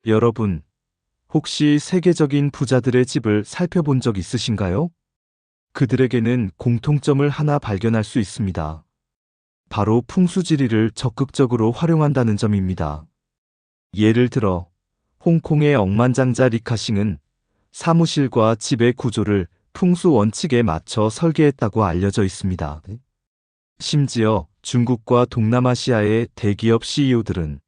여러분, 혹시 세계적인 부자들의 집을 살펴본 적 있으신가요? 그들에게는 공통점을 하나 발견할 수 있습니다. 바로 풍수지리를 적극적으로 활용한다는 점입니다. 예를 들어, 홍콩의 억만장자 리카싱은 사무실과 집의 구조를 풍수 원칙에 맞춰 설계했다고 알려져 있습니다. 심지어 중국과 동남아시아의 대기업 CEO들은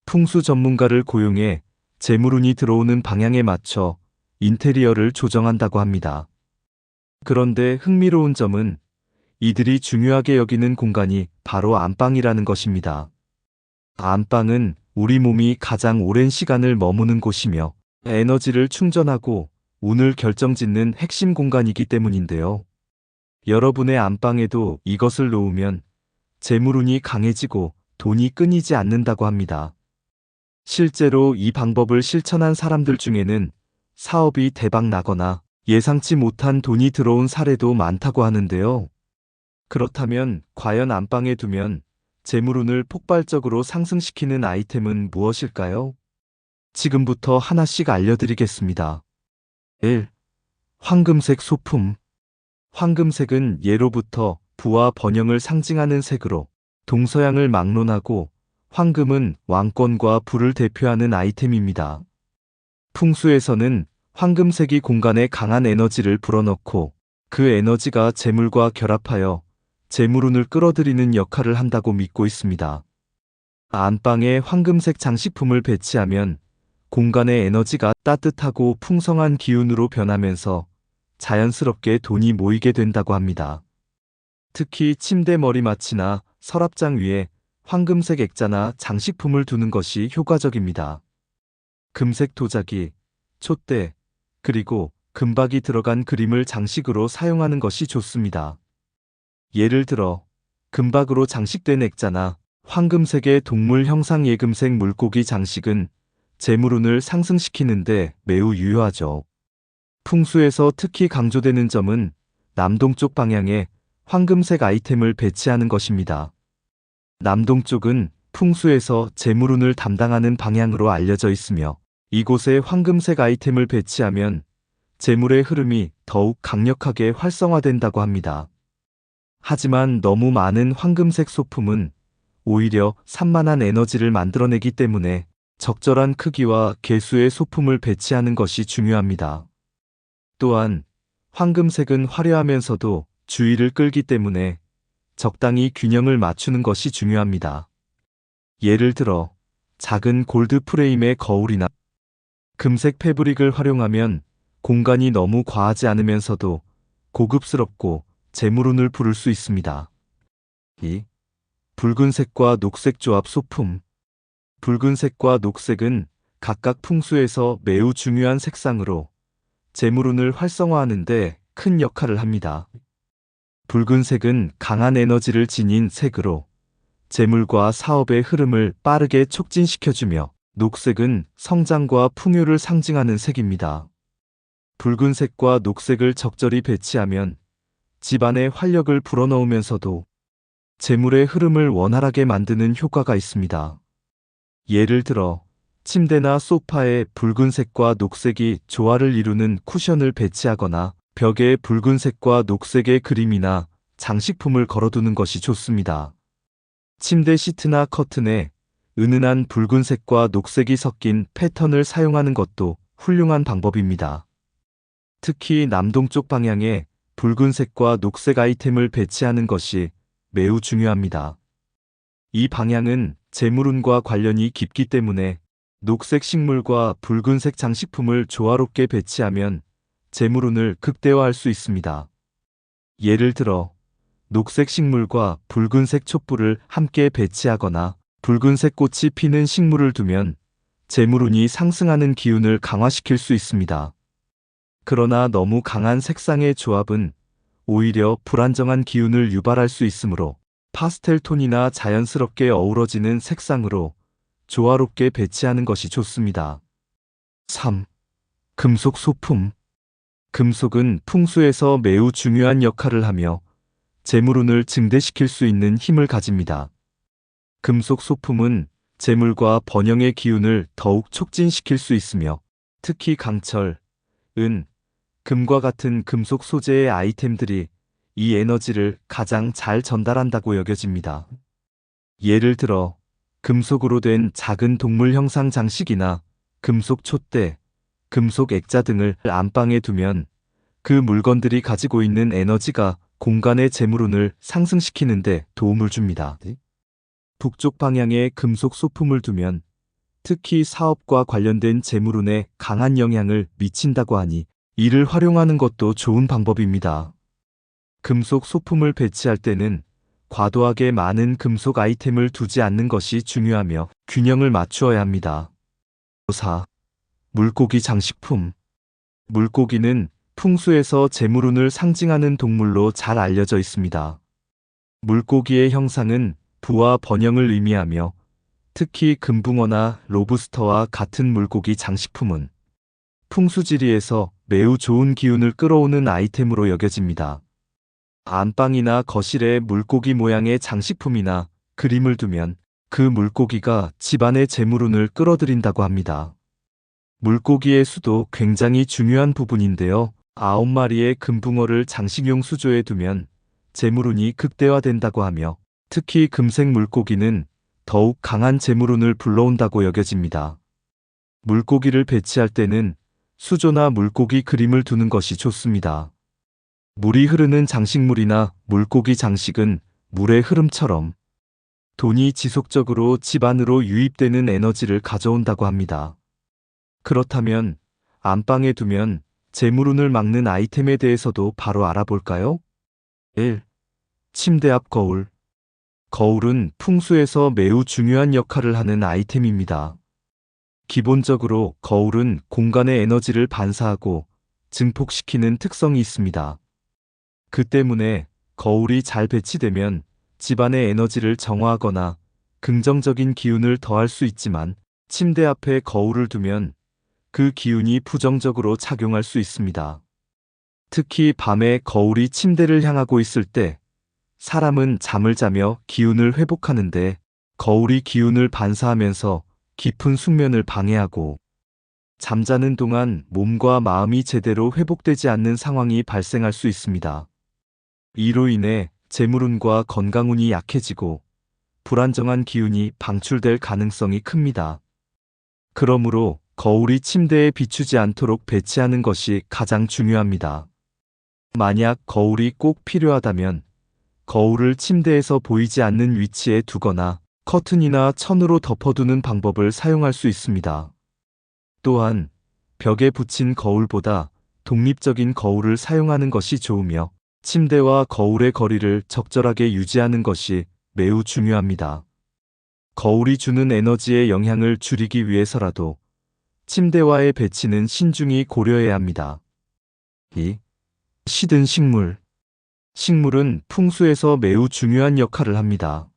풍수 전문가를 고용해 재물운이 들어오는 방향에 맞춰 인테리어를 조정한다고 합니다. 그런데 흥미로운 점은 이들이 중요하게 여기는 공간이 바로 안방이라는 것입니다. 안방은 우리 몸이 가장 오랜 시간을 머무는 곳이며 에너지를 충전하고 운을 결정짓는 핵심 공간이기 때문인데요. 여러분의 안방에도 이것을 놓으면 재물운이 강해지고 돈이 끊이지 않는다고 합니다. 실제로 이 방법을 실천한 사람들 중에는 사업이 대박 나거나 예상치 못한 돈이 들어온 사례도 많다고 하는데요. 그렇다면 과연 안방에 두면 재물운을 폭발적으로 상승시키는 아이템은 무엇일까요? 지금부터 하나씩 알려드리겠습니다. 1. 황금색 소품. 황금색은 예로부터 부와 번영을 상징하는 색으로 동서양을 막론하고 황금은 왕권과 부를 대표하는 아이템입니다. 풍수에서는 황금색이 공간에 강한 에너지를 불어넣고 그 에너지가 재물과 결합하여 재물운을 끌어들이는 역할을 한다고 믿고 있습니다. 안방에 황금색 장식품을 배치하면 공간의 에너지가 따뜻하고 풍성한 기운으로 변하면서 자연스럽게 돈이 모이게 된다고 합니다. 특히 침대 머리맡이나 서랍장 위에 황금색 액자나 장식품을 두는 것이 효과적입니다. 금색 도자기, 촛대, 그리고 금박이 들어간 그림을 장식으로 사용하는 것이 좋습니다. 예를 들어 금박으로 장식된 액자나 황금색의 동물 형상 예금색 물고기 장식은 재물운을 상승시키는데 매우 유효하죠. 풍수에서 특히 강조되는 점은 남동쪽 방향에 황금색 아이템을 배치하는 것입니다. 남동쪽은 풍수에서 재물운을 담당하는 방향으로 알려져 있으며 이곳에 황금색 아이템을 배치하면 재물의 흐름이 더욱 강력하게 활성화된다고 합니다. 하지만 너무 많은 황금색 소품은 오히려 산만한 에너지를 만들어내기 때문에 적절한 크기와 개수의 소품을 배치하는 것이 중요합니다. 또한 황금색은 화려하면서도 주의를 끌기 때문에 적당히 균형을 맞추는 것이 중요합니다. 예를 들어 작은 골드 프레임의 거울이나 금색 패브릭을 활용하면 공간이 너무 과하지 않으면서도 고급스럽고 재물운을 부를 수 있습니다. 2. 붉은색과 녹색 조합 소품. 붉은색과 녹색은 각각 풍수에서 매우 중요한 색상으로 재물운을 활성화하는 데 큰 역할을 합니다. 붉은색은 강한 에너지를 지닌 색으로 재물과 사업의 흐름을 빠르게 촉진시켜주며 녹색은 성장과 풍요를 상징하는 색입니다. 붉은색과 녹색을 적절히 배치하면 집안에 활력을 불어넣으면서도 재물의 흐름을 원활하게 만드는 효과가 있습니다. 예를 들어 침대나 소파에 붉은색과 녹색이 조화를 이루는 쿠션을 배치하거나 벽에 붉은색과 녹색의 그림이나 장식품을 걸어두는 것이 좋습니다. 침대 시트나 커튼에 은은한 붉은색과 녹색이 섞인 패턴을 사용하는 것도 훌륭한 방법입니다. 특히 남동쪽 방향에 붉은색과 녹색 아이템을 배치하는 것이 매우 중요합니다. 이 방향은 재물운과 관련이 깊기 때문에 녹색 식물과 붉은색 장식품을 조화롭게 배치하면 재물운을 극대화할 수 있습니다. 예를 들어 녹색 식물과 붉은색 촛불을 함께 배치하거나 붉은색 꽃이 피는 식물을 두면 재물운이 상승하는 기운을 강화시킬 수 있습니다. 그러나 너무 강한 색상의 조합은 오히려 불안정한 기운을 유발할 수 있으므로 파스텔 톤이나 자연스럽게 어우러지는 색상으로 조화롭게 배치하는 것이 좋습니다. 3. 금속 소품. 금속은 풍수에서 매우 중요한 역할을 하며 재물운을 증대시킬 수 있는 힘을 가집니다. 금속 소품은 재물과 번영의 기운을 더욱 촉진시킬 수 있으며 특히 강철, 은, 금과 같은 금속 소재의 아이템들이 이 에너지를 가장 잘 전달한다고 여겨집니다. 예를 들어 금속으로 된 작은 동물 형상 장식이나 금속 촛대, 금속 액자 등을 안방에 두면 그 물건들이 가지고 있는 에너지가 공간의 재물운을 상승시키는 데 도움을 줍니다. 북쪽 방향에 금속 소품을 두면 특히 사업과 관련된 재물운에 강한 영향을 미친다고 하니 이를 활용하는 것도 좋은 방법입니다. 금속 소품을 배치할 때는 과도하게 많은 금속 아이템을 두지 않는 것이 중요하며 균형을 맞추어야 합니다. 4. 물고기 장식품. 물고기는 풍수에서 재물운을 상징하는 동물로 잘 알려져 있습니다. 물고기의 형상은 부와 번영을 의미하며 특히 금붕어나 로브스터와 같은 물고기 장식품은 풍수지리에서 매우 좋은 기운을 끌어오는 아이템으로 여겨집니다. 안방이나 거실에 물고기 모양의 장식품이나 그림을 두면 그 물고기가 집안의 재물운을 끌어들인다고 합니다. 물고기의 수도 굉장히 중요한 부분인데요. 9마리의 금붕어를 장식용 수조에 두면 재물운이 극대화된다고 하며 특히 금색 물고기는 더욱 강한 재물운을 불러온다고 여겨집니다. 물고기를 배치할 때는 수조나 물고기 그림을 두는 것이 좋습니다. 물이 흐르는 장식물이나 물고기 장식은 물의 흐름처럼 돈이 지속적으로 집 안으로 유입되는 에너지를 가져온다고 합니다. 그렇다면 안방에 두면 재물운을 막는 아이템에 대해서도 바로 알아볼까요? 1. 침대 앞 거울. 거울은 풍수에서 매우 중요한 역할을 하는 아이템입니다. 기본적으로 거울은 공간의 에너지를 반사하고 증폭시키는 특성이 있습니다. 그 때문에 거울이 잘 배치되면 집안의 에너지를 정화하거나 긍정적인 기운을 더할 수 있지만 침대 앞에 거울을 두면 그 기운이 부정적으로 작용할 수 있습니다. 특히 밤에 거울이 침대를 향하고 있을 때 사람은 잠을 자며 기운을 회복하는데 거울이 기운을 반사하면서 깊은 숙면을 방해하고 잠자는 동안 몸과 마음이 제대로 회복되지 않는 상황이 발생할 수 있습니다. 이로 인해 재물운과 건강운이 약해지고 불안정한 기운이 방출될 가능성이 큽니다. 그러므로 거울이 침대에 비추지 않도록 배치하는 것이 가장 중요합니다. 만약 거울이 꼭 필요하다면 거울을 침대에서 보이지 않는 위치에 두거나 커튼이나 천으로 덮어두는 방법을 사용할 수 있습니다. 또한 벽에 붙인 거울보다 독립적인 거울을 사용하는 것이 좋으며 침대와 거울의 거리를 적절하게 유지하는 것이 매우 중요합니다. 거울이 주는 에너지의 영향을 줄이기 위해서라도 침대와의 배치는 신중히 고려해야 합니다. 2. 시든 식물. 식물은 풍수에서 매우 중요한 역할을 합니다.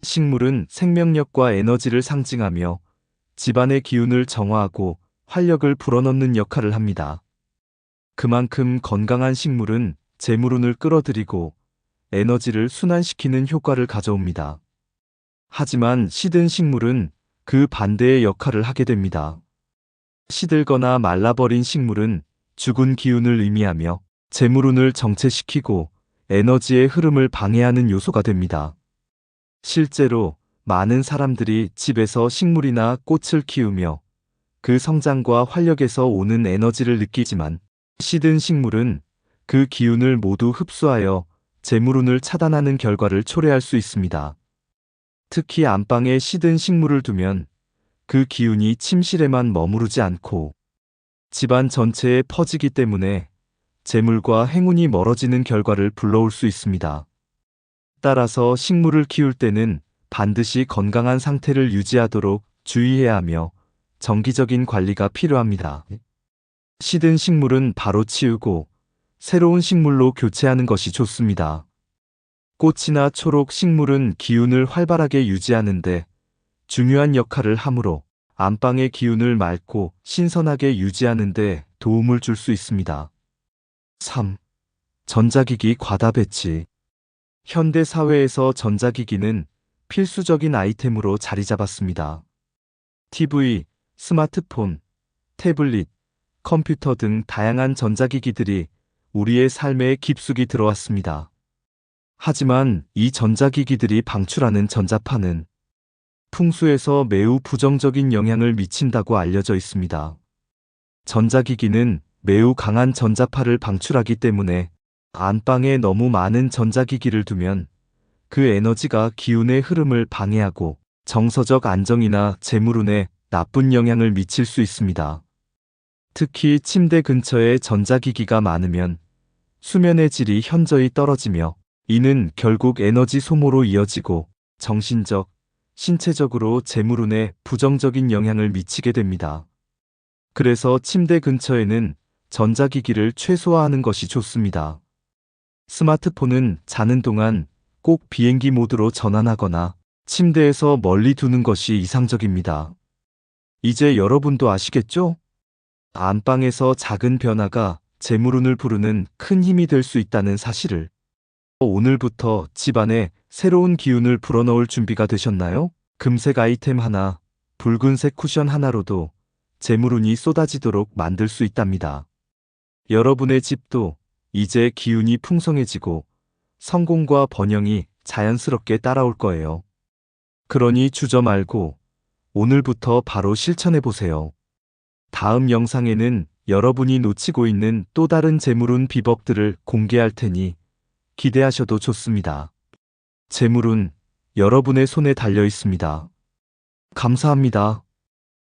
식물은 생명력과 에너지를 상징하며 집안의 기운을 정화하고 활력을 불어넣는 역할을 합니다. 그만큼 건강한 식물은 재물운을 끌어들이고 에너지를 순환시키는 효과를 가져옵니다. 하지만 시든 식물은 그 반대의 역할을 하게 됩니다. 시들거나 말라버린 식물은 죽은 기운을 의미하며 재물운을 정체시키고 에너지의 흐름을 방해하는 요소가 됩니다. 실제로 많은 사람들이 집에서 식물이나 꽃을 키우며 그 성장과 활력에서 오는 에너지를 느끼지만 시든 식물은 그 기운을 모두 흡수하여 재물운을 차단하는 결과를 초래할 수 있습니다. 특히 안방에 시든 식물을 두면 그 기운이 침실에만 머무르지 않고 집안 전체에 퍼지기 때문에 재물과 행운이 멀어지는 결과를 불러올 수 있습니다. 따라서 식물을 키울 때는 반드시 건강한 상태를 유지하도록 주의해야 하며 정기적인 관리가 필요합니다. 시든 식물은 바로 치우고 새로운 식물로 교체하는 것이 좋습니다. 꽃이나 초록 식물은 기운을 활발하게 유지하는데 중요한 역할을 하므로 안방의 기운을 맑고 신선하게 유지하는 데 도움을 줄 수 있습니다. 3. 전자기기 과다 배치. 현대 사회에서 전자기기는 필수적인 아이템으로 자리 잡았습니다. TV, 스마트폰, 태블릿, 컴퓨터 등 다양한 전자기기들이 우리의 삶에 깊숙이 들어왔습니다. 하지만 이 전자기기들이 방출하는 전자파는 풍수에서 매우 부정적인 영향을 미친다고 알려져 있습니다. 전자기기는 매우 강한 전자파를 방출하기 때문에 안방에 너무 많은 전자기기를 두면 그 에너지가 기운의 흐름을 방해하고 정서적 안정이나 재물운에 나쁜 영향을 미칠 수 있습니다. 특히 침대 근처에 전자기기가 많으면 수면의 질이 현저히 떨어지며 이는 결국 에너지 소모로 이어지고 정신적, 신체적으로 재물운에 부정적인 영향을 미치게 됩니다. 그래서 침대 근처에는 전자기기를 최소화하는 것이 좋습니다. 스마트폰은 자는 동안 꼭 비행기 모드로 전환하거나 침대에서 멀리 두는 것이 이상적입니다. 이제 여러분도 아시겠죠? 안방에서 작은 변화가 재물운을 부르는 큰 힘이 될 수 있다는 사실을. 오늘부터 집안에 새로운 기운을 불어넣을 준비가 되셨나요? 금색 아이템 하나, 붉은색 쿠션 하나로도 재물운이 쏟아지도록 만들 수 있답니다. 여러분의 집도 이제 기운이 풍성해지고 성공과 번영이 자연스럽게 따라올 거예요. 그러니 주저 말고 오늘부터 바로 실천해 보세요. 다음 영상에는 여러분이 놓치고 있는 또 다른 재물운 비법들을 공개할 테니 기대하셔도 좋습니다. 재물운 여러분의 손에 달려 있습니다. 감사합니다.